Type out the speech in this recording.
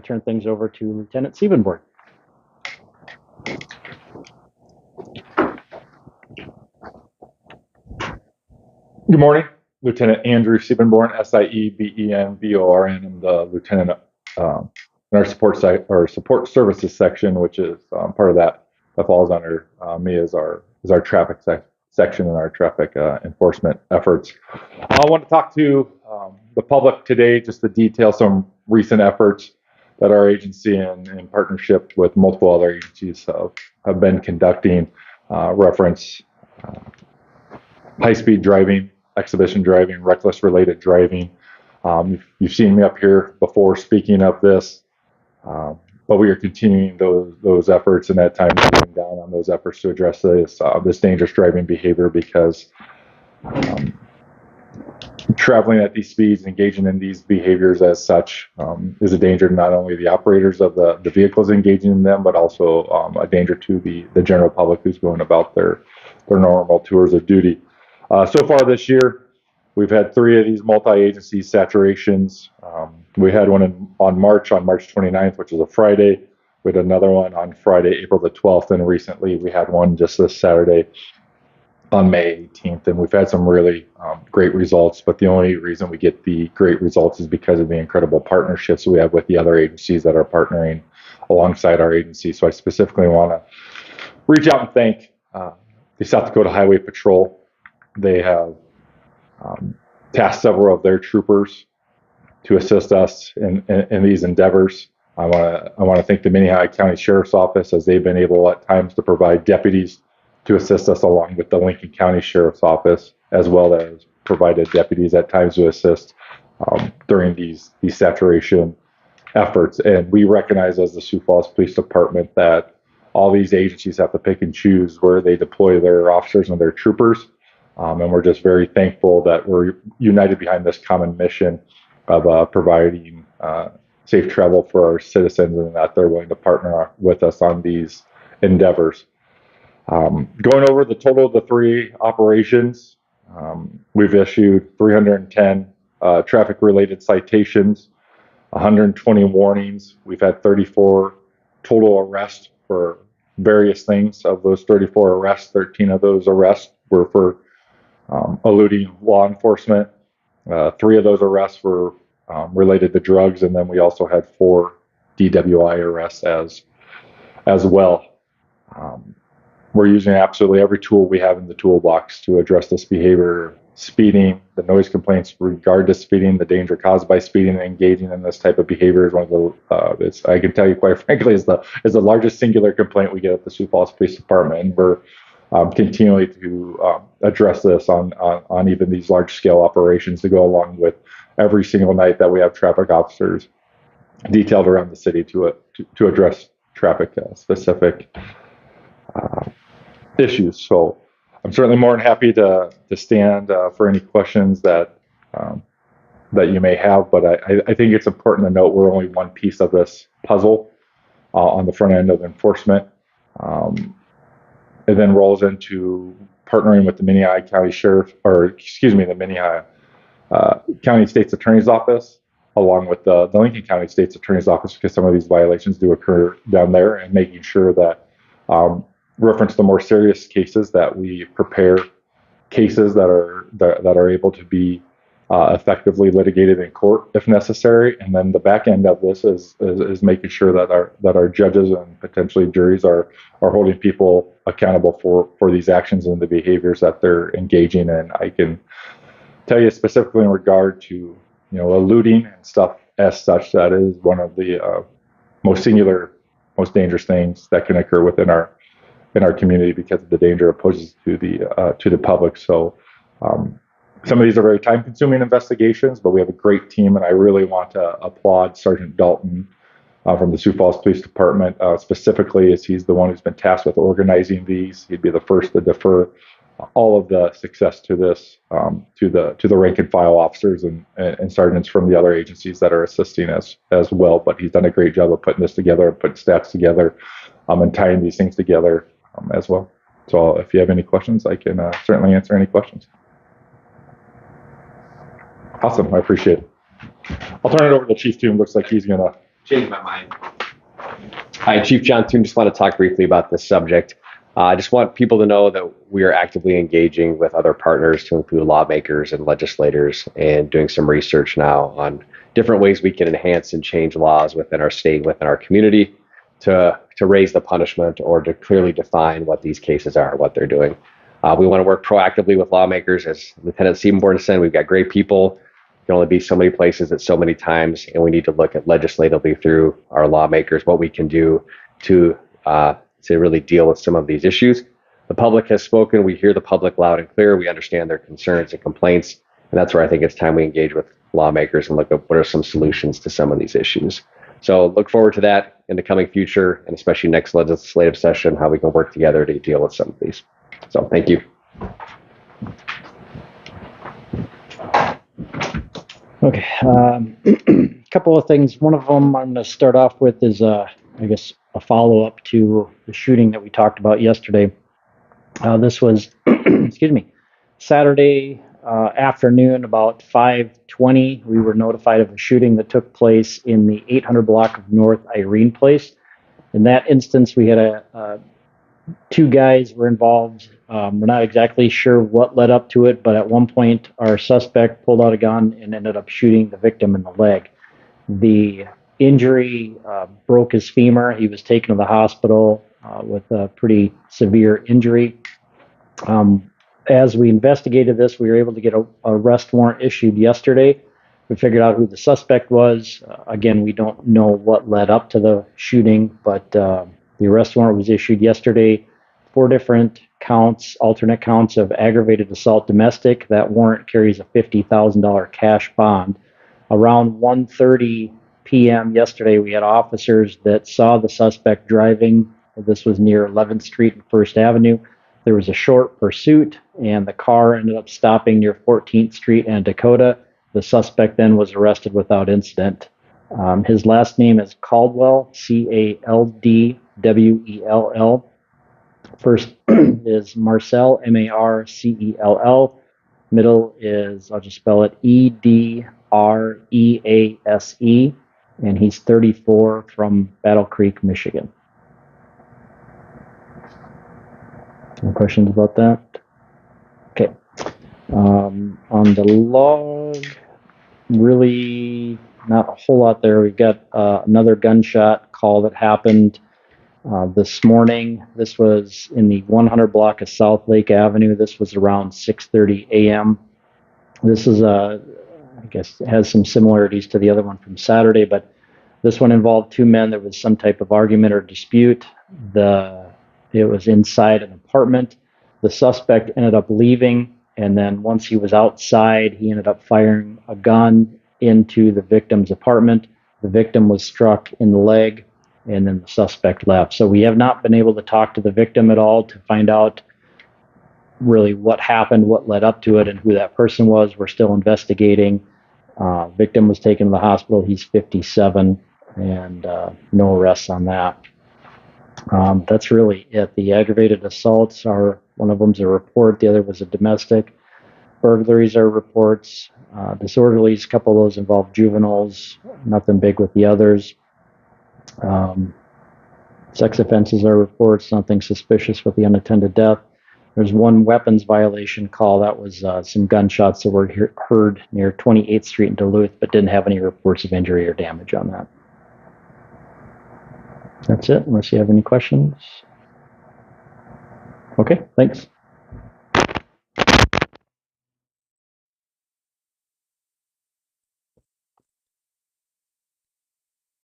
turn things over to Lieutenant Siebenborn. Good morning, Lieutenant Andrew Siebenborn, Siebenborn. I'm the lieutenant in our support services section, which is part of that falls under me as our traffic section in our traffic enforcement efforts. I want to talk to the public today just to detail some recent efforts that our agency in partnership with multiple other agencies have been conducting. Reference high-speed driving, exhibition driving, reckless related driving. You've seen me up here before speaking of this, but we are continuing those efforts, and at times doubling down on those efforts to address this dangerous driving behavior, because traveling at these speeds, engaging in these behaviors as such, is a danger to not only the operators of the vehicles engaging in them, but also a danger to the general public who's going about their normal tours of duty. So far this year, we've had 3 of these multi-agency saturations. We had one on March 29th, which is a Friday. We had another one on Friday, April the 12th, and recently we had one just this Saturday on May 18th, and we've had some really great results. But the only reason we get the great results is because of the incredible partnerships we have with the other agencies that are partnering alongside our agency. So I specifically want to reach out and thank the South Dakota Highway Patrol. They have tasked several of their troopers to assist us in these endeavors. I want to thank the Minnehaha County Sheriff's Office, as they've been able at times to provide deputies to assist us, along with the Lincoln County Sheriff's Office, as well as provided deputies at times to assist during these saturation efforts. And we recognize as the Sioux Falls Police Department that all these agencies have to pick and choose where they deploy their officers and their troopers. And we're just very thankful that we're united behind this common mission of providing safe travel for our citizens, and that they're willing to partner with us on these endeavors. Going over the total of the 3 operations, we've issued 310 traffic-related citations, 120 warnings. We've had 34 total arrests for various things. Of those 34 arrests, 13 of those arrests were for eluding law enforcement. 3 of those arrests were related to drugs, and then we also had 4 DWI arrests as well. We're using absolutely every tool we have in the toolbox to address this behavior. Speeding, the noise complaints regard to speeding, the danger caused by speeding and engaging in this type of behavior is one of the, I can tell you quite frankly, is the largest singular complaint we get at the Sioux Falls Police Department. And we're continually to address this on even these large scale operations to go along with every single night that we have traffic officers detailed around the city to address traffic specific issues. So I'm certainly more than happy to stand for any questions that you may have, but I think it's important to note we're only one piece of this puzzle on the front end of enforcement. It then rolls into partnering with the Minnehaha County the Minnehaha County State's Attorney's Office, along with the Lincoln County State's Attorney's Office, because some of these violations do occur down there, and making sure that reference the more serious cases, that we prepare cases that are able to be effectively litigated in court if necessary. And then the back end of this is making sure that our judges and potentially juries are holding people accountable for these actions and the behaviors that they're engaging in. I can tell you specifically in regard to eluding and stuff as such, that is one of the most dangerous things that can occur within our community, because of the danger it poses to the public. So some of these are very time-consuming investigations, but we have a great team, and I really want to applaud Sergeant Dalton from the Sioux Falls Police Department, specifically, as he's the one who's been tasked with organizing these. He'd be the first to defer all of the success to this to the rank and file officers and sergeants from the other agencies that are assisting us as well. But he's done a great job of putting this together, and putting stats together, and tying these things together as well. So if you have any questions, I can certainly answer any questions. Awesome, I appreciate it. I'll turn it over to Chief Toom. Looks like he's going to changed my mind. Hi, Chief John Toon. Just want to talk briefly about this subject. I just want people to know that we are actively engaging with other partners to include lawmakers and legislators and doing some research now on different ways we can enhance and change laws within our state, within our community to raise the punishment or to clearly define what these cases are, what they're doing. We want to work proactively with lawmakers. As Lieutenant Siebenborn said, we've got great people. Can only be so many places at so many times, and we need to look at legislatively through our lawmakers what we can do to really deal with some of these issues. The public has spoken. We hear the public loud and clear. We understand their concerns and complaints, and that's where I think it's time we engage with lawmakers and look at what are some solutions to some of these issues. So look forward to that in the coming future, and especially next legislative session, how we can work together to deal with some of these. So thank you. Okay, a couple of things. One of them I'm going to start off with is, I guess, a follow-up to the shooting that we talked about yesterday. This was, excuse me, Saturday afternoon, about 5:20. We were notified of a shooting that took place in the 800 block of North Irene Place. In that instance, we had two guys were involved. We're not exactly sure what led up to it, but at one point, our suspect pulled out a gun and ended up shooting the victim in the leg. The injury broke his femur. He was taken to the hospital with a pretty severe injury. As we investigated this, we were able to get a arrest warrant issued yesterday. We figured out who the suspect was. Again, we don't know what led up to the shooting, but the arrest warrant was issued yesterday. 4 different counts, alternate counts of aggravated assault domestic. That warrant carries a $50,000 cash bond. Around 1:30 p.m. yesterday, we had officers that saw the suspect driving. This was near 11th Street and 1st Avenue. There was a short pursuit, and the car ended up stopping near 14th Street and Dakota. The suspect then was arrested without incident. His last name is Caldwell, Caldwell. First is Marcel, Marcell. Middle is, I'll just spell it, Edrease, and he's 34 from Battle Creek, Michigan. Any questions about that? Okay. On the log, really not a whole lot there. We've got another gunshot call that happened this morning. This was in the 100 block of South Lake Avenue. This was around 6:30 a.m. This is I guess it has some similarities to the other one from Saturday, but this one involved 2 men. There was some type of argument or dispute. It was inside an apartment. The suspect ended up leaving, and then once he was outside, he ended up firing a gun into the victim's apartment. The victim was struck in the leg, and then the suspect left. So we have not been able to talk to the victim at all to find out really what happened, what led up to it, and who that person was. We're still investigating. Victim was taken to the hospital. He's 57, and no arrests on that. That's really it. The aggravated assaults are, one of them's a report, the other was a domestic. Burglaries are reports. Disorderlies, a couple of those involve juveniles, nothing big with the others. Sex offenses are reports, nothing suspicious with the unattended death. There's one weapons violation call. That was some gunshots that were heard near 28th Street in Duluth, but didn't have any reports of injury or damage on that. That's it, unless you have any questions. Okay, thanks.